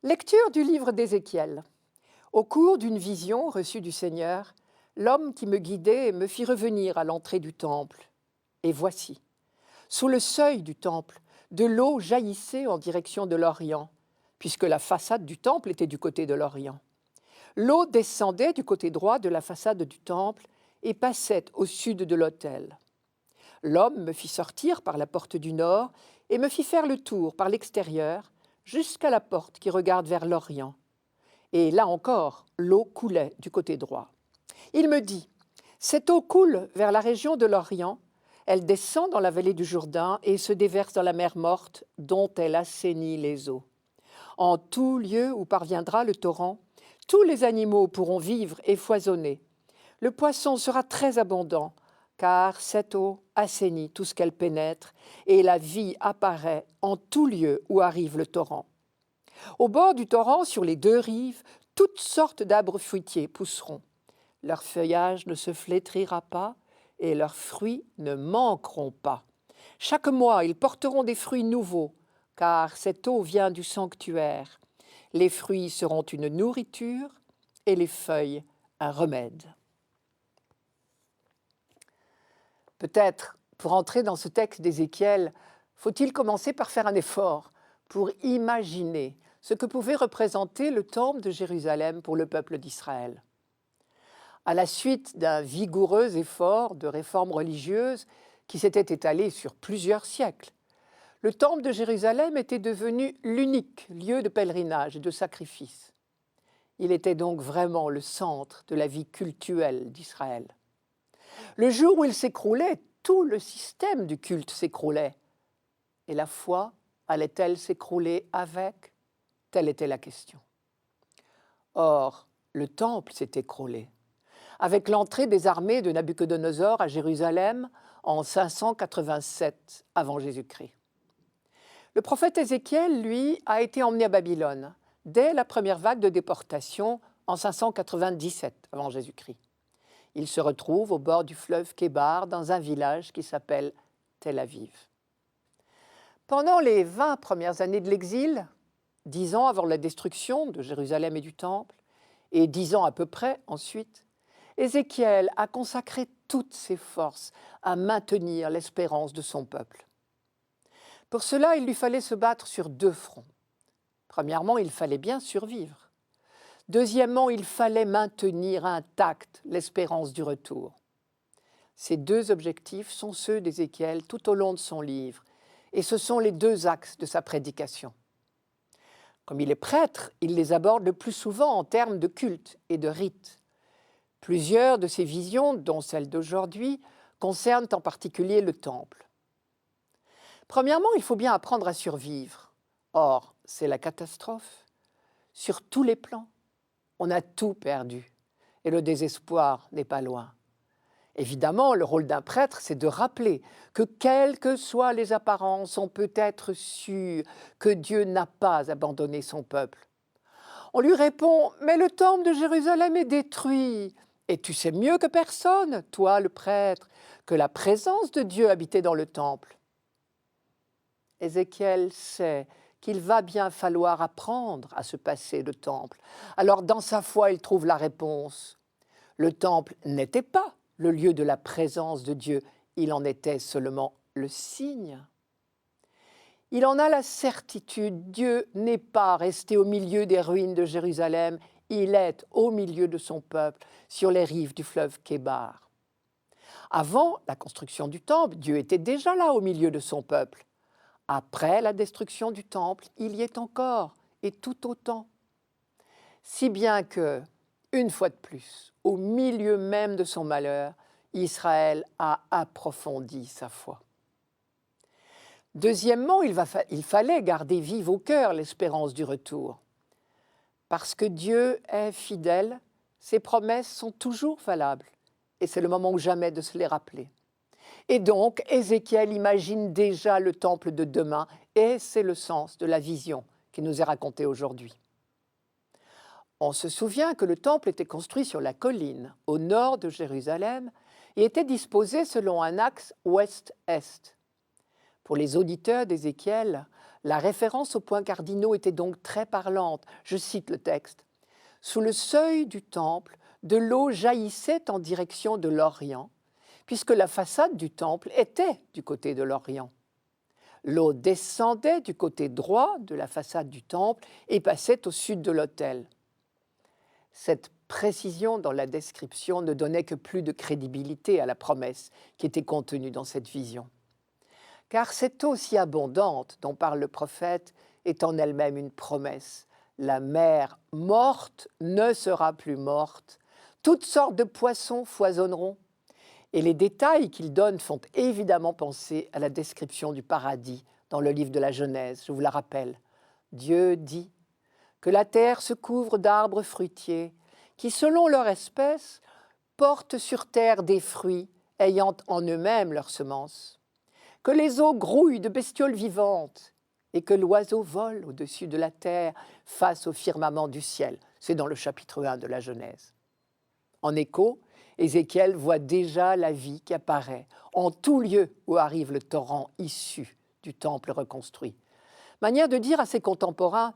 Lecture du livre d'Ézéchiel. Au cours d'une vision reçue du Seigneur, l'homme qui me guidait me fit revenir à l'entrée du temple. Et voici, sous le seuil du temple, de l'eau jaillissait en direction de l'Orient, puisque la façade du temple était du côté de l'Orient. L'eau descendait du côté droit de la façade du temple et passait au sud de l'autel. L'homme me fit sortir par la porte du nord et me fit faire le tour par l'extérieur jusqu'à la porte qui regarde vers l'Orient. Et là encore, l'eau coulait du côté droit. Il me dit, « Cette eau coule vers la région de l'Orient, elle descend dans la vallée du Jourdain et se déverse dans la mer Morte, dont elle assainit les eaux. En tout lieu où parviendra le torrent, tous les animaux pourront vivre et foisonner. Le poisson sera très abondant, car cette eau assainit tout ce qu'elle pénètre, et la vie apparaît en tout lieu où arrive le torrent. Au bord du torrent, sur les deux rives, toutes sortes d'arbres fruitiers pousseront. Leur feuillage ne se flétrira pas, et leurs fruits ne manqueront pas. Chaque mois, ils porteront des fruits nouveaux, car cette eau vient du sanctuaire. Les fruits seront une nourriture, et les feuilles un remède. » Peut-être, pour entrer dans ce texte d'Ézéchiel, faut-il commencer par faire un effort pour imaginer ce que pouvait représenter le temple de Jérusalem pour le peuple d'Israël. À la suite d'un vigoureux effort de réforme religieuse qui s'était étalé sur plusieurs siècles, le temple de Jérusalem était devenu l'unique lieu de pèlerinage et de sacrifice. Il était donc vraiment le centre de la vie cultuelle d'Israël. Le jour où il s'écroulait, tout le système du culte s'écroulait. Et la foi allait-elle s'écrouler avec? Telle était la question. Or, le temple s'est écroulé. Avec l'entrée des armées de Nabuchodonosor à Jérusalem en 587 avant Jésus-Christ. Le prophète Ézéchiel, lui, a été emmené à Babylone dès la première vague de déportation en 597 avant Jésus-Christ. Il se retrouve au bord du fleuve Kébar dans un village qui s'appelle Tel Aviv. Pendant les 20 premières années de l'exil, 10 ans avant la destruction de Jérusalem et du Temple, et 10 ans à peu près ensuite, Ézéchiel a consacré toutes ses forces à maintenir l'espérance de son peuple. Pour cela, il lui fallait se battre sur deux fronts. Premièrement, il fallait bien survivre. Deuxièmement, il fallait maintenir intacte l'espérance du retour. Ces deux objectifs sont ceux d'Ézéchiel tout au long de son livre, et ce sont les deux axes de sa prédication. Comme il est prêtre, il les aborde le plus souvent en termes de culte et de rite. Plusieurs de ses visions, dont celle d'aujourd'hui, concernent en particulier le temple. Premièrement, il faut bien apprendre à survivre. Or, c'est la catastrophe. Sur tous les plans, on a tout perdu et le désespoir n'est pas loin. Évidemment, le rôle d'un prêtre, c'est de rappeler que quelles que soient les apparences, on peut être sûr que Dieu n'a pas abandonné son peuple. On lui répond « Mais le temple de Jérusalem est détruit. Et tu sais mieux que personne, toi le prêtre, que la présence de Dieu habitait dans le temple. » Ézéchiel sait qu'il va bien falloir apprendre à se passer le temple. Alors dans sa foi, il trouve la réponse. Le temple n'était pas le lieu de la présence de Dieu, il en était seulement le signe. Il en a la certitude, Dieu n'est pas resté au milieu des ruines de Jérusalem, il est au milieu de son peuple, sur les rives du fleuve Kébar. Avant la construction du temple, Dieu était déjà là au milieu de son peuple. Après la destruction du temple, il y est encore, et tout autant. Si bien que, une fois de plus, au milieu même de son malheur, Israël a approfondi sa foi. Deuxièmement, il fallait garder vive au cœur l'espérance du retour. Parce que Dieu est fidèle, ses promesses sont toujours valables, et c'est le moment ou jamais de se les rappeler. Et donc, Ézéchiel imagine déjà le temple de demain, et c'est le sens de la vision qui nous est racontée aujourd'hui. On se souvient que le temple était construit sur la colline, au nord de Jérusalem, et était disposé selon un axe ouest-est. Pour les auditeurs d'Ézéchiel, La référence aux points cardinaux était donc très parlante. Je cite le texte. « Sous le seuil du temple, de l'eau jaillissait en direction de l'Orient, puisque la façade du temple était du côté de l'Orient. L'eau descendait du côté droit de la façade du temple et passait au sud de l'autel. » Cette précision dans la description ne donnait que plus de crédibilité à la promesse qui était contenue dans cette vision. Car cette eau si abondante dont parle le prophète est en elle-même une promesse. La mer morte ne sera plus morte, toutes sortes de poissons foisonneront. Et les détails qu'il donne font évidemment penser à la description du paradis dans le livre de la Genèse, je vous la rappelle. Dieu dit que la terre se couvre d'arbres fruitiers qui, selon leur espèce, portent sur terre des fruits ayant en eux-mêmes leur semence, que les eaux grouillent de bestioles vivantes et que l'oiseau vole au-dessus de la terre face au firmament du ciel. C'est dans le chapitre 1 de la Genèse. En écho, Ézéchiel voit déjà la vie qui apparaît en tout lieu où arrive le torrent issu du temple reconstruit. Manière de dire à ses contemporains,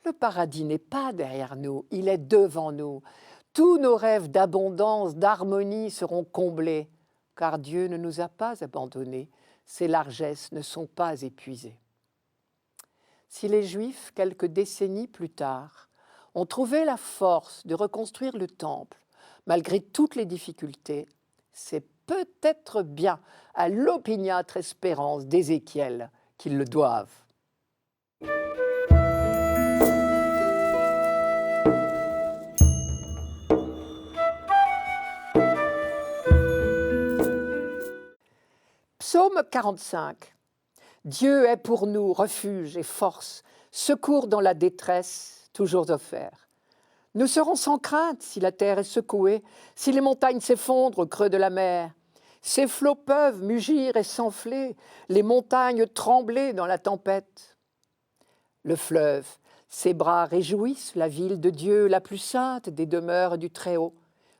le paradis n'est pas derrière nous, il est devant nous. Tous nos rêves d'abondance, d'harmonie seront comblés, car Dieu ne nous a pas abandonnés, ses largesses ne sont pas épuisées. Si les Juifs, quelques décennies plus tard, ont trouvé la force de reconstruire le temple, malgré toutes les difficultés, c'est peut-être bien à l'opiniâtre espérance d'Ézéchiel qu'ils le doivent. Psaume 45. Dieu est pour nous refuge et force, secours dans la détresse, toujours offert. Nous serons sans crainte si la terre est secouée, si les montagnes s'effondrent au creux de la mer. Ces flots peuvent mugir et s'enfler, les montagnes trembler dans la tempête. Le fleuve, ses bras réjouissent la ville de Dieu, la plus sainte des demeures du Très-Haut.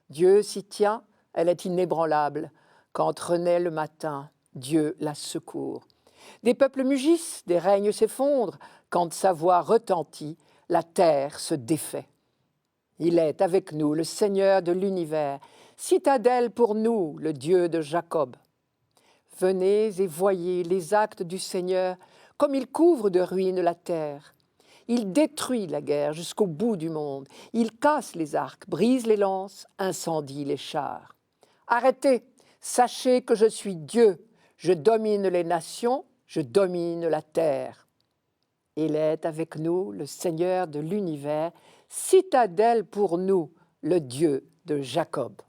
Dieu s'y tient, elle est inébranlable. Quand renaît le matin, Dieu la secourt. Des peuples mugissent, des règnes s'effondrent. Quand sa voix retentit, la terre se défait. Il est avec nous, le Seigneur de l'univers, citadelle pour nous, le Dieu de Jacob. Venez et voyez les actes du Seigneur, comme il couvre de ruines la terre. Il détruit la guerre jusqu'au bout du monde. Il casse les arcs, brise les lances, incendie les chars. Arrêtez, sachez que je suis Dieu. Je domine les nations, je domine la terre. Il est avec nous, le Seigneur de l'univers, citadelle pour nous, le Dieu de Jacob.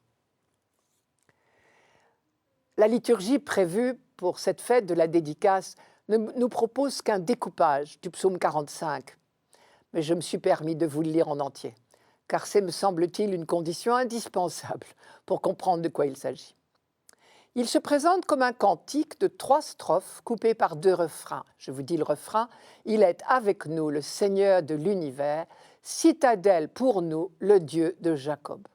La liturgie prévue pour cette fête de la dédicace ne nous propose qu'un découpage du psaume 45. Mais je me suis permis de vous le lire en entier, car c'est, me semble-t-il, une condition indispensable pour comprendre de quoi il s'agit. Il se présente comme un cantique de 3 strophes coupées par 2 refrains. Je vous dis le refrain. Il est avec nous, le Seigneur de l'univers, citadelle pour nous, le Dieu de Jacob.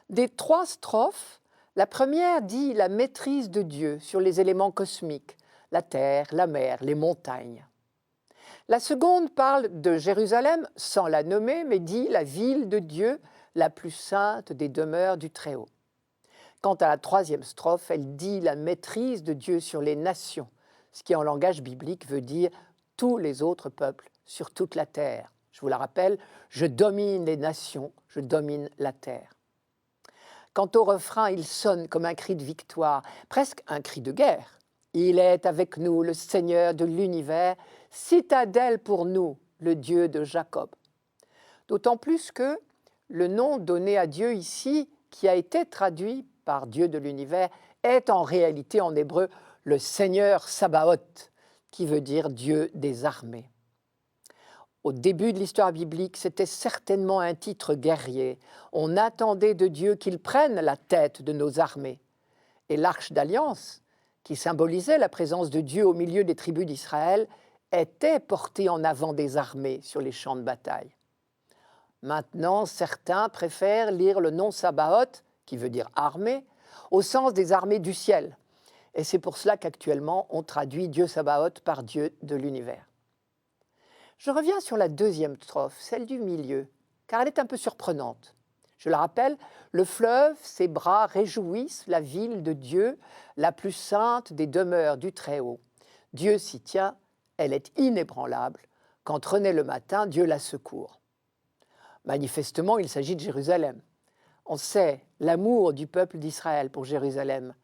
Des 3 strophes, la première dit la maîtrise de Dieu sur les éléments cosmiques, la terre, la mer, les montagnes. La seconde parle de Jérusalem, sans la nommer, mais dit la ville de Dieu, la plus sainte des demeures du Très-Haut. Quant à la 3e strophe, elle dit la maîtrise de Dieu sur les nations, ce qui en langage biblique veut dire tous les autres peuples sur toute la terre. Je vous la rappelle, je domine les nations, je domine la terre. Quant au refrain, il sonne comme un cri de victoire, presque un cri de guerre. Il est avec nous, le Seigneur de l'univers, citadelle pour nous, le Dieu de Jacob. D'autant plus que le nom donné à Dieu ici, qui a été traduit par Dieu de l'univers, est en réalité en hébreu le Seigneur Sabaoth, qui veut dire Dieu des armées. Au début de l'histoire biblique, c'était certainement un titre guerrier. On attendait de Dieu qu'il prenne la tête de nos armées. Et l'Arche d'Alliance, qui symbolisait la présence de Dieu au milieu des tribus d'Israël, était portée en avant des armées sur les champs de bataille. Maintenant, certains préfèrent lire le nom Sabaoth, qui veut dire armée, au sens des armées du ciel. Et c'est pour cela qu'actuellement, on traduit Dieu Sabaoth par Dieu de l'univers. Je reviens sur la deuxième strophe, celle du milieu, car elle est un peu surprenante. Je la rappelle, le fleuve, ses bras réjouissent la ville de Dieu, la plus sainte des demeures du Très-Haut. Dieu s'y tient, elle est inébranlable. Quand renaît le matin, Dieu la secourt. Manifestement, il s'agit de Jérusalem. On sait l'amour du peuple d'Israël pour Jérusalem.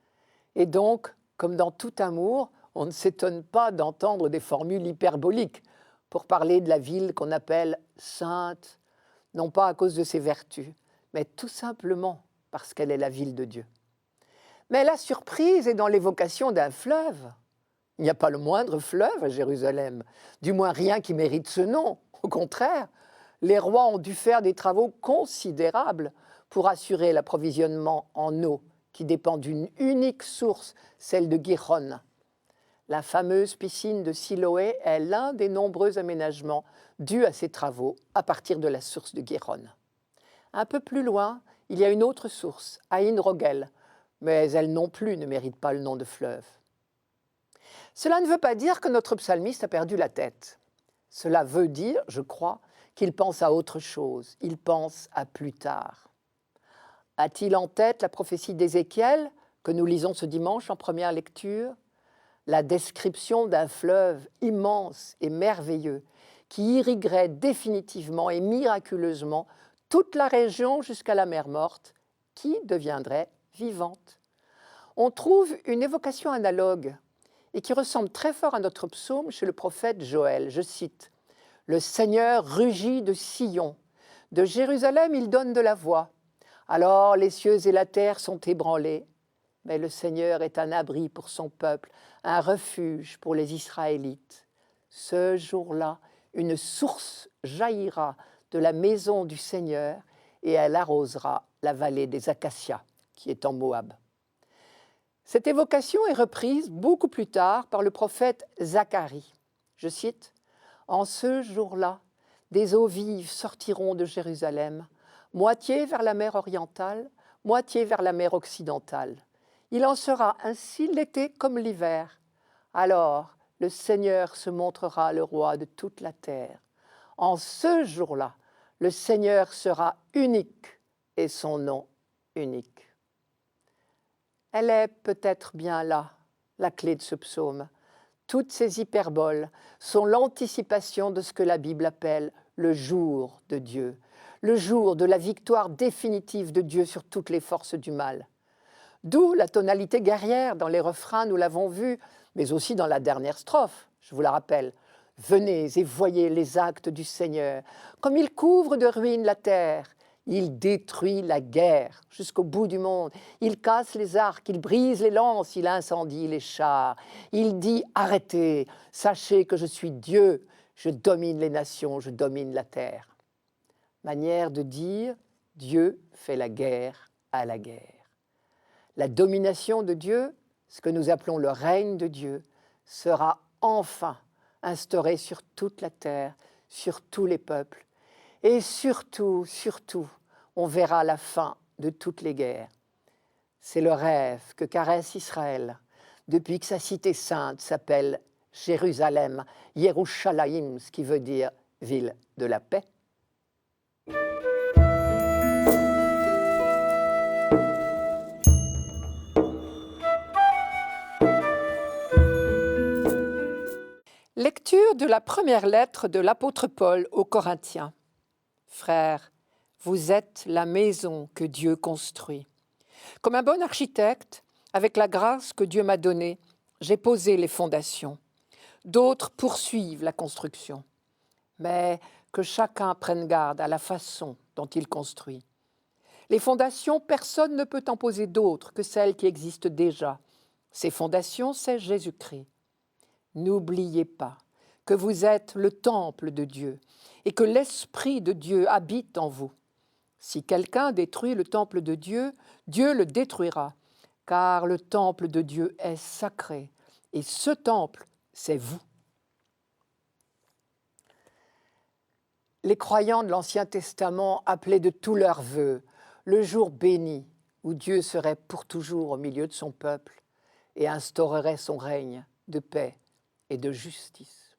Et donc, comme dans tout amour, on ne s'étonne pas d'entendre des formules hyperboliques pour parler de la ville qu'on appelle sainte, non pas à cause de ses vertus, mais tout simplement parce qu'elle est la ville de Dieu. Mais la surprise est dans l'évocation d'un fleuve. Il n'y a pas le moindre fleuve à Jérusalem, du moins rien qui mérite ce nom. Au contraire, les rois ont dû faire des travaux considérables pour assurer l'approvisionnement en eau qui dépend d'une unique source, celle de Gihon. La fameuse piscine de Siloé est l'un des nombreux aménagements dus à ces travaux à partir de la source de Gihon. Un peu plus loin, il y a une autre source, Aïn Rogel, mais elle non plus ne mérite pas le nom de fleuve. Cela ne veut pas dire que notre psalmiste a perdu la tête. Cela veut dire, je crois, qu'il pense à autre chose, il pense à plus tard. A-t-il en tête la prophétie d'Ézéchiel, que nous lisons ce dimanche en première lecture? La description d'un fleuve immense et merveilleux qui irriguerait définitivement et miraculeusement toute la région jusqu'à la mer Morte, qui deviendrait vivante. On trouve une évocation analogue et qui ressemble très fort à notre psaume chez le prophète Joël. Je cite « Le Seigneur rugit de Sion, de Jérusalem il donne de la voix. Alors les cieux et la terre sont ébranlés. Mais le Seigneur est un abri pour son peuple, un refuge pour les Israélites. Ce jour-là, une source jaillira de la maison du Seigneur et elle arrosera la vallée des Acacias, qui est en Moab. » Cette évocation est reprise beaucoup plus tard par le prophète Zacharie. Je cite « En ce jour-là, des eaux vives sortiront de Jérusalem, moitié vers la mer orientale, moitié vers la mer occidentale. Il en sera ainsi l'été comme l'hiver. Alors, le Seigneur se montrera le roi de toute la terre. En ce jour-là, le Seigneur sera unique et son nom unique. » Elle est peut-être bien là, la clé de ce psaume. Toutes ces hyperboles sont l'anticipation de ce que la Bible appelle le jour de Dieu, le jour de la victoire définitive de Dieu sur toutes les forces du mal. D'où la tonalité guerrière dans les refrains, nous l'avons vu, mais aussi dans la dernière strophe, je vous la rappelle. « Venez et voyez les actes du Seigneur, comme il couvre de ruines la terre. Il détruit la guerre jusqu'au bout du monde. Il casse les arcs, il brise les lances, il incendie les chars. Il dit « Arrêtez, sachez que je suis Dieu, je domine les nations, je domine la terre. » Manière de dire « Dieu fait la guerre à la guerre. » La domination de Dieu, ce que nous appelons le règne de Dieu, sera enfin instaurée sur toute la terre, sur tous les peuples. Et surtout, on verra la fin de toutes les guerres. C'est le rêve que caresse Israël depuis que sa cité sainte s'appelle Jérusalem, Yerushalayim, ce qui veut dire ville de la paix. Lecture de la première lettre de l'apôtre Paul aux Corinthiens. Frères, vous êtes la maison que Dieu construit. Comme un bon architecte, avec la grâce que Dieu m'a donnée, j'ai posé les fondations. D'autres poursuivent la construction. Mais que chacun prenne garde à la façon dont il construit. Les fondations, personne ne peut en poser d'autres que celles qui existent déjà. Ces fondations, c'est Jésus-Christ. N'oubliez pas que vous êtes le temple de Dieu et que l'Esprit de Dieu habite en vous. Si quelqu'un détruit le temple de Dieu, Dieu le détruira, car le temple de Dieu est sacré et ce temple, c'est vous. Les croyants de l'Ancien Testament appelaient de tous leurs vœux le jour béni où Dieu serait pour toujours au milieu de son peuple et instaurerait son règne de paix et de justice.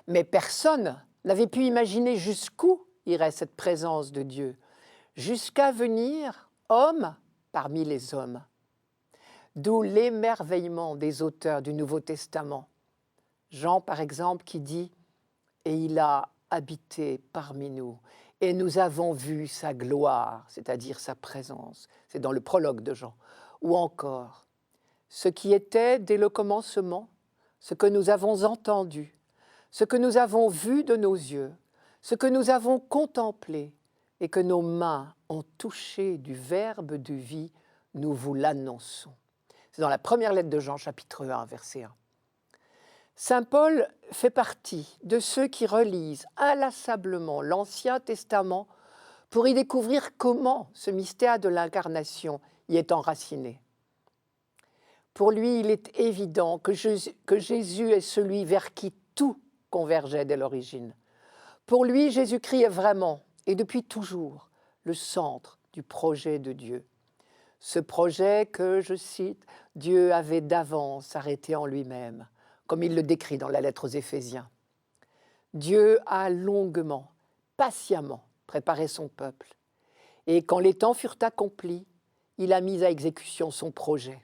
Mais personne n'avait pu imaginer jusqu'où irait cette présence de Dieu, jusqu'à venir homme parmi les hommes. D'où l'émerveillement des auteurs du Nouveau Testament. Jean, par exemple, qui dit « Et il a habité parmi nous, et nous avons vu sa gloire », c'est-à-dire sa présence. C'est dans le prologue de Jean. Ou encore « Ce qui était dès le commencement, ce que nous avons entendu, ce que nous avons vu de nos yeux, ce que nous avons contemplé et que nos mains ont touché du Verbe de vie, nous vous l'annonçons. » C'est dans la première lettre de Jean, chapitre 1, verset 1. Saint Paul fait partie de ceux qui relisent inlassablement l'Ancien Testament pour y découvrir comment ce mystère de l'incarnation y est enraciné. Pour lui, il est évident que Jésus est celui vers qui tout convergeait dès l'origine. Pour lui, Jésus-Christ est vraiment, et depuis toujours, le centre du projet de Dieu. Ce projet que, je cite, « Dieu avait d'avance arrêté en lui-même », comme il le décrit dans la lettre aux Éphésiens. Dieu a longuement, patiemment préparé son peuple. Et quand les temps furent accomplis, il a mis à exécution son projet.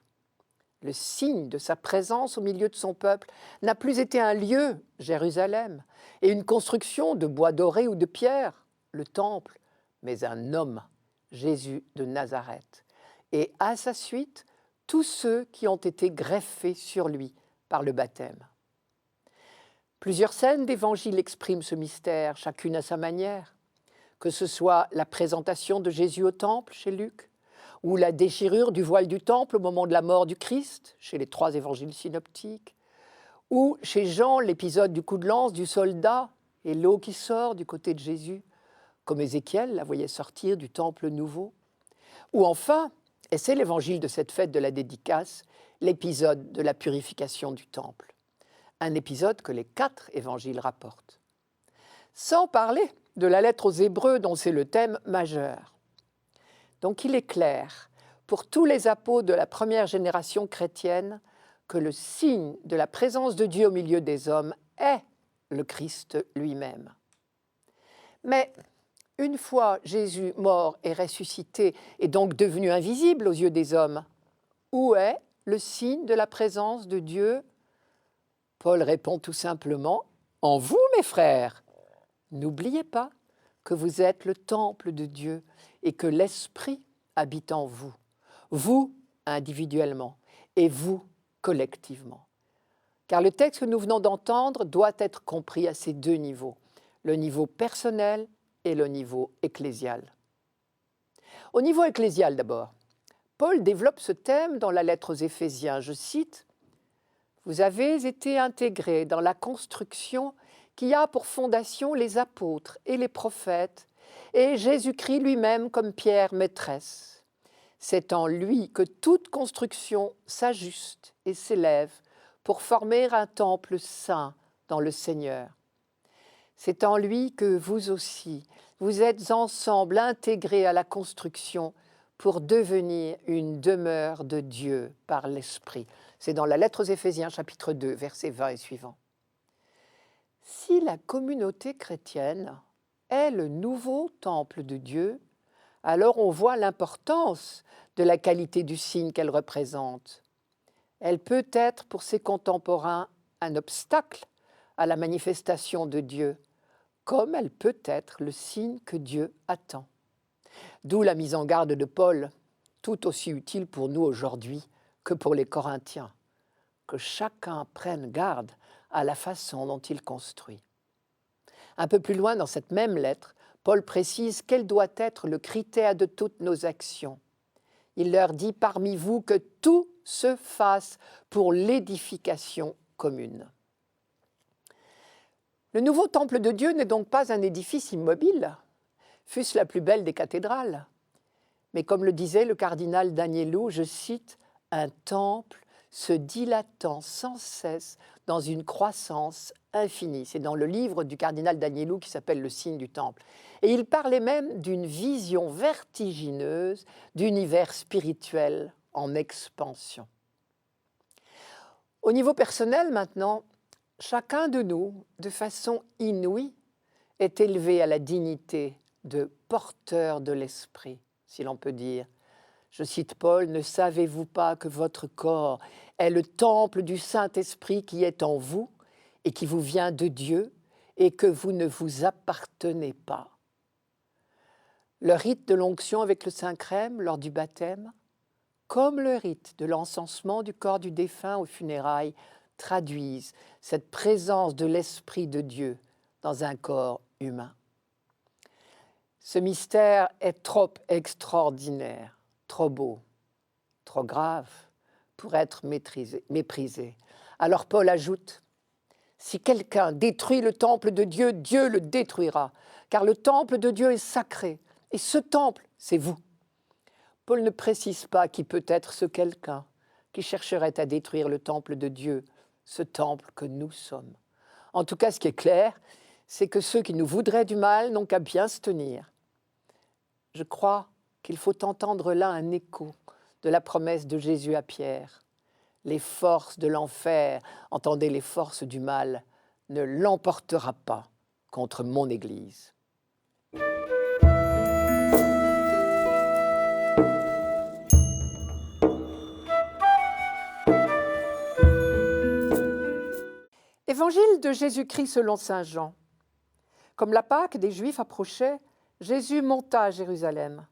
Le signe de sa présence au milieu de son peuple n'a plus été un lieu, Jérusalem, et une construction de bois doré ou de pierre, le temple, mais un homme, Jésus de Nazareth. Et à sa suite, tous ceux qui ont été greffés sur lui par le baptême. Plusieurs scènes d'évangile expriment ce mystère, chacune à sa manière, que ce soit la présentation de Jésus au temple chez Luc, ou la déchirure du voile du temple au moment de la mort du Christ, chez les 3 évangiles synoptiques, ou chez Jean, l'épisode du coup de lance du soldat et l'eau qui sort du côté de Jésus, comme Ézéchiel la voyait sortir du temple nouveau, ou enfin, et c'est l'évangile de cette fête de la dédicace, l'épisode de la purification du temple. Un épisode que les 4 évangiles rapportent. Sans parler de la lettre aux Hébreux dont c'est le thème majeur. Donc il est clair, pour tous les apôtres de la première génération chrétienne, que le signe de la présence de Dieu au milieu des hommes est le Christ lui-même. Mais une fois Jésus mort et ressuscité, et donc devenu invisible aux yeux des hommes, où est le signe de la présence de Dieu ? Paul répond tout simplement « En vous, mes frères, n'oubliez pas que vous êtes le temple de Dieu et que l'Esprit habite en vous, vous individuellement et vous collectivement. » Car le texte que nous venons d'entendre doit être compris à ces 2 niveaux, le niveau personnel et le niveau ecclésial. Au niveau ecclésial d'abord, Paul développe ce thème dans la lettre aux Éphésiens. Je cite « Vous avez été intégrés dans la construction qui a pour fondation les apôtres et les prophètes et Jésus-Christ lui-même comme pierre maîtresse. C'est en lui que toute construction s'ajuste et s'élève pour former un temple saint dans le Seigneur. C'est en lui que vous aussi, vous êtes ensemble intégrés à la construction pour devenir une demeure de Dieu par l'Esprit. » C'est dans la lettre aux Éphésiens, chapitre 2, versets 20 et suivants. Si la communauté chrétienne est le nouveau temple de Dieu, alors on voit l'importance de la qualité du signe qu'elle représente. Elle peut être pour ses contemporains un obstacle à la manifestation de Dieu, comme elle peut être le signe que Dieu attend. D'où la mise en garde de Paul, tout aussi utile pour nous aujourd'hui que pour les Corinthiens, que chacun prenne garde à la façon dont il construit. Un peu plus loin dans cette même lettre, Paul précise quel doit être le critère de toutes nos actions. Il leur dit parmi vous que tout se fasse pour l'édification commune. Le nouveau temple de Dieu n'est donc pas un édifice immobile, fût-ce la plus belle des cathédrales, mais comme le disait le cardinal d'Agnello, je cite, « un temple se dilatant sans cesse dans une croissance infinie ». C'est dans le livre du cardinal d'Agnello qui s'appelle « Le signe du temple ». Et il parlait même d'une vision vertigineuse d'univers spirituel en expansion. Au niveau personnel maintenant, Chacun de nous, de façon inouïe, est élevé à la dignité de porteur de l'esprit, si l'on peut dire. Je cite Paul, « Ne savez-vous pas que votre corps est le temple du Saint-Esprit qui est en vous et qui vous vient de Dieu et que vous ne vous appartenez pas ?» Le rite de l'onction avec le Saint-Crème lors du baptême, comme le rite de l'encensement du corps du défunt aux funérailles, traduisent cette présence de l'Esprit de Dieu dans un corps humain. Ce mystère est trop extraordinaire, trop beau, trop grave pour être méprisé. Alors Paul ajoute, « Si quelqu'un détruit le temple de Dieu, Dieu le détruira, car le temple de Dieu est sacré, et ce temple, c'est vous. » Paul ne précise pas qui peut être ce quelqu'un qui chercherait à détruire le temple de Dieu, ce temple que nous sommes. En tout cas, ce qui est clair, c'est que ceux qui nous voudraient du mal n'ont qu'à bien se tenir. Je crois qu'il faut entendre là un écho de la promesse de Jésus à Pierre. Les forces de l'enfer, entendez les forces du mal, ne l'emportera pas contre mon Église. Évangile de Jésus-Christ selon saint Jean. Comme la Pâque des Juifs approchait, Jésus monta à Jérusalem.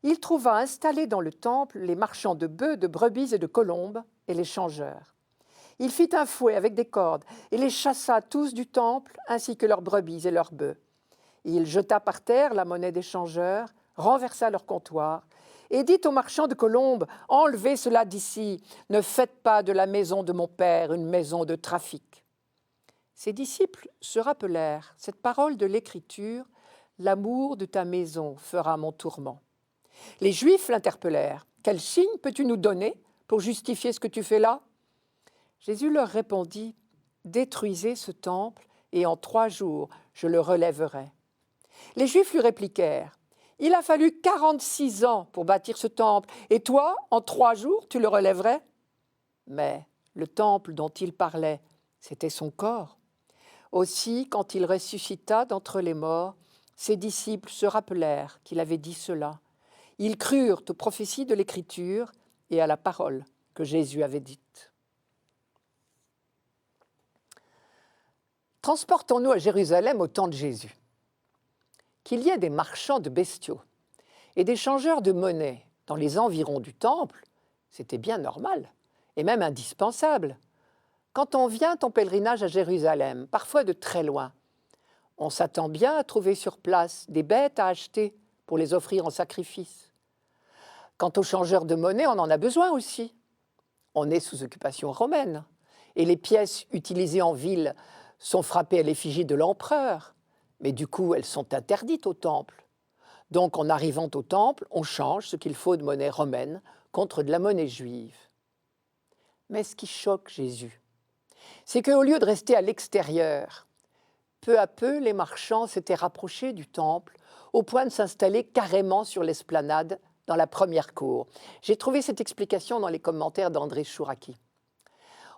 Il trouva installés dans le temple les marchands de bœufs, de brebis et de colombes, et les changeurs. Il fit un fouet avec des cordes, et les chassa tous du temple, ainsi que leurs brebis et leurs bœufs. Il jeta par terre la monnaie des changeurs, renversa leur comptoir, et dit aux marchands de colombes, « Enlevez cela d'ici, ne faites pas de la maison de mon Père une maison de trafic. » Ses disciples se rappelèrent cette parole de l'Écriture, « L'amour de ta maison fera mon tourment. » Les Juifs l'interpellèrent, « Quel signe peux-tu nous donner pour justifier ce que tu fais là ?» Jésus leur répondit, « Détruisez ce temple, et en 3 jours, je le relèverai. » Les Juifs lui répliquèrent, « Il a fallu 46 ans pour bâtir ce temple, et toi, en 3 jours, tu le relèverais ?» Mais le temple dont il parlait, c'était son corps. Aussi, quand il ressuscita d'entre les morts, ses disciples se rappelèrent qu'il avait dit cela. Ils crurent aux prophéties de l'Écriture et à la parole que Jésus avait dite. Transportons-nous à Jérusalem au temps de Jésus. Qu'il y ait des marchands de bestiaux et des changeurs de monnaie dans les environs du temple, c'était bien normal et même indispensable. Quand on vient en pèlerinage à Jérusalem, parfois de très loin, on s'attend bien à trouver sur place des bêtes à acheter pour les offrir en sacrifice. Quant aux changeurs de monnaie, on en a besoin aussi. On est sous occupation romaine et les pièces utilisées en ville sont frappées à l'effigie de l'empereur, mais du coup, elles sont interdites au temple. Donc, en arrivant au temple, on change ce qu'il faut de monnaie romaine contre de la monnaie juive. Mais ce qui choque Jésus, c'est qu'au lieu de rester à l'extérieur, peu à peu, les marchands s'étaient rapprochés du temple au point de s'installer carrément sur l'esplanade dans la première cour. J'ai trouvé cette explication dans les commentaires d'André Chouraki.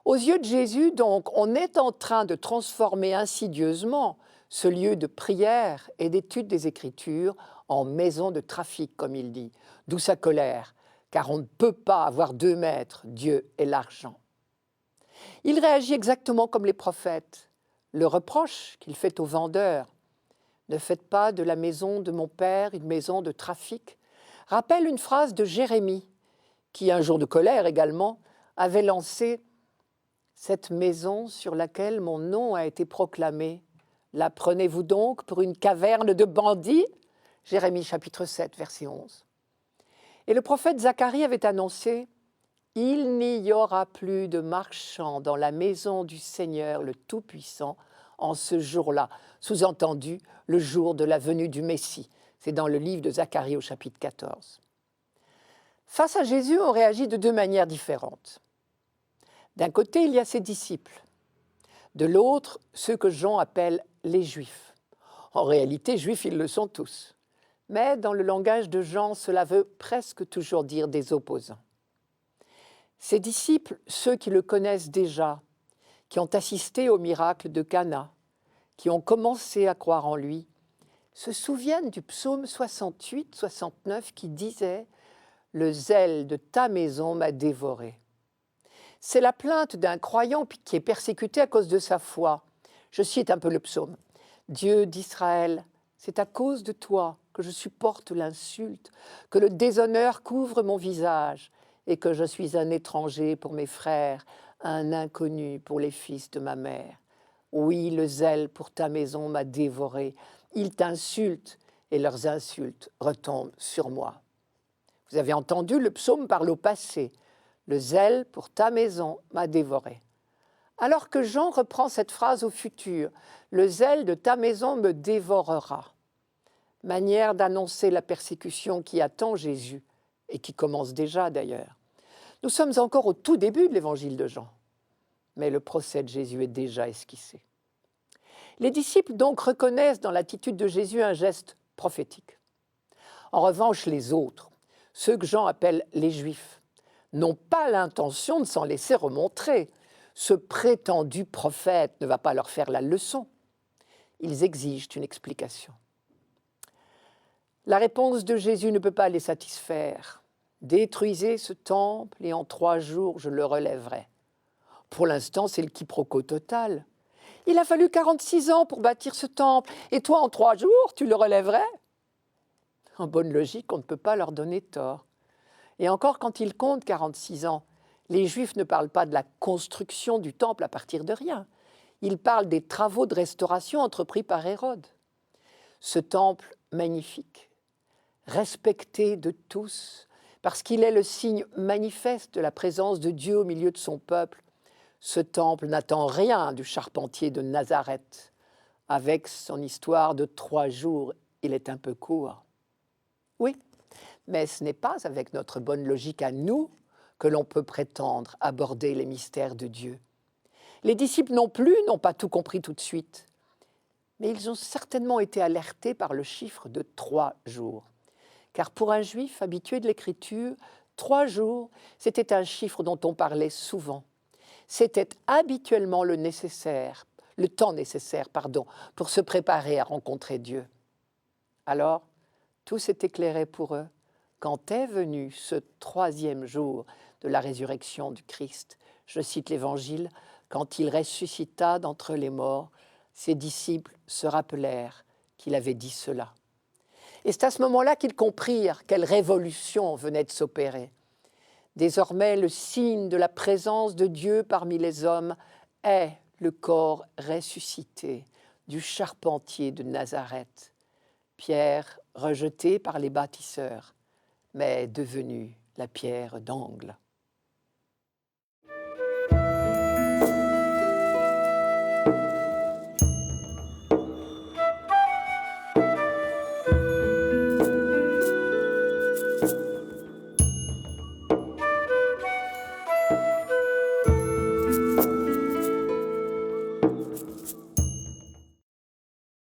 Aux yeux de Jésus, donc, on est en train de transformer insidieusement ce lieu de prière et d'étude des Écritures en maison de trafic, comme il dit, d'où sa colère, car on ne peut pas avoir 2 maîtres, Dieu et l'argent. Il réagit exactement comme les prophètes. Le reproche qu'il fait aux vendeurs, « Ne faites pas de la maison de mon Père une maison de trafic », rappelle une phrase de Jérémie, qui, un jour de colère également, avait lancé « Cette maison sur laquelle mon nom a été proclamé, la prenez-vous donc pour une caverne de bandits ?» Jérémie chapitre 7, verset 11. Et le prophète Zacharie avait annoncé « Il n'y aura plus de marchands dans la maison du Seigneur le Tout-Puissant en ce jour-là », sous-entendu le jour de la venue du Messie. C'est dans le livre de Zacharie au chapitre 14. Face à Jésus, on réagit de 2 manières différentes. D'un côté, il y a ses disciples. De l'autre, ceux que Jean appelle les Juifs. En réalité, Juifs, ils le sont tous. Mais dans le langage de Jean, cela veut presque toujours dire des opposants. Ses disciples, ceux qui le connaissent déjà, qui ont assisté au miracle de Cana, qui ont commencé à croire en lui, se souviennent du psaume 68-69 qui disait « Le zèle de ta maison m'a dévoré ». C'est la plainte d'un croyant qui est persécuté à cause de sa foi. Je cite un peu le psaume. « Dieu d'Israël, c'est à cause de toi que je supporte l'insulte, que le déshonneur couvre mon visage et que je suis un étranger pour mes frères, un inconnu pour les fils de ma mère. Oui, le zèle pour ta maison m'a dévoré. Ils t'insultent et leurs insultes retombent sur moi. » Vous avez entendu, le psaume parle au passé. Le zèle pour ta maison m'a dévoré. Alors que Jean reprend cette phrase au futur, le zèle de ta maison me dévorera. Manière d'annoncer la persécution qui attend Jésus, et qui commence déjà d'ailleurs. Nous sommes encore au tout début de l'évangile de Jean, mais le procès de Jésus est déjà esquissé. Les disciples donc reconnaissent dans l'attitude de Jésus un geste prophétique. En revanche, les autres, ceux que Jean appelle les Juifs, n'ont pas l'intention de s'en laisser remontrer. Ce prétendu prophète ne va pas leur faire la leçon. Ils exigent une explication. La réponse de Jésus ne peut pas les satisfaire. « Détruisez ce temple et en 3 jours je le relèverai. » Pour l'instant, c'est le quiproquo total. Il a fallu 46 ans pour bâtir ce temple, et toi, en 3 jours, tu le relèverais? En bonne logique, on ne peut pas leur donner tort. Et encore, quand ils comptent 46 ans, les Juifs ne parlent pas de la construction du temple à partir de rien. Ils parlent des travaux de restauration entrepris par Hérode. Ce temple magnifique, respecté de tous, parce qu'il est le signe manifeste de la présence de Dieu au milieu de son peuple, ce temple n'attend rien du charpentier de Nazareth. Avec son histoire de 3 jours, il est un peu court. Oui, mais ce n'est pas avec notre bonne logique à nous que l'on peut prétendre aborder les mystères de Dieu. Les disciples non plus n'ont pas tout compris tout de suite, mais ils ont certainement été alertés par le chiffre de 3 jours. Car pour un juif habitué de l'écriture, 3 jours, c'était un chiffre dont on parlait souvent. C'était habituellement le temps nécessaire, pour se préparer à rencontrer Dieu. Alors, tout s'est éclairé pour eux quand est venu ce 3e jour de la résurrection du Christ. Je cite l'Évangile, « Quand il ressuscita d'entre les morts, ses disciples se rappelèrent qu'il avait dit cela. » Et c'est à ce moment-là qu'ils comprirent quelle révolution venait de s'opérer. Désormais, le signe de la présence de Dieu parmi les hommes est le corps ressuscité du charpentier de Nazareth. Pierre rejeté par les bâtisseurs, mais devenu la pierre d'angle.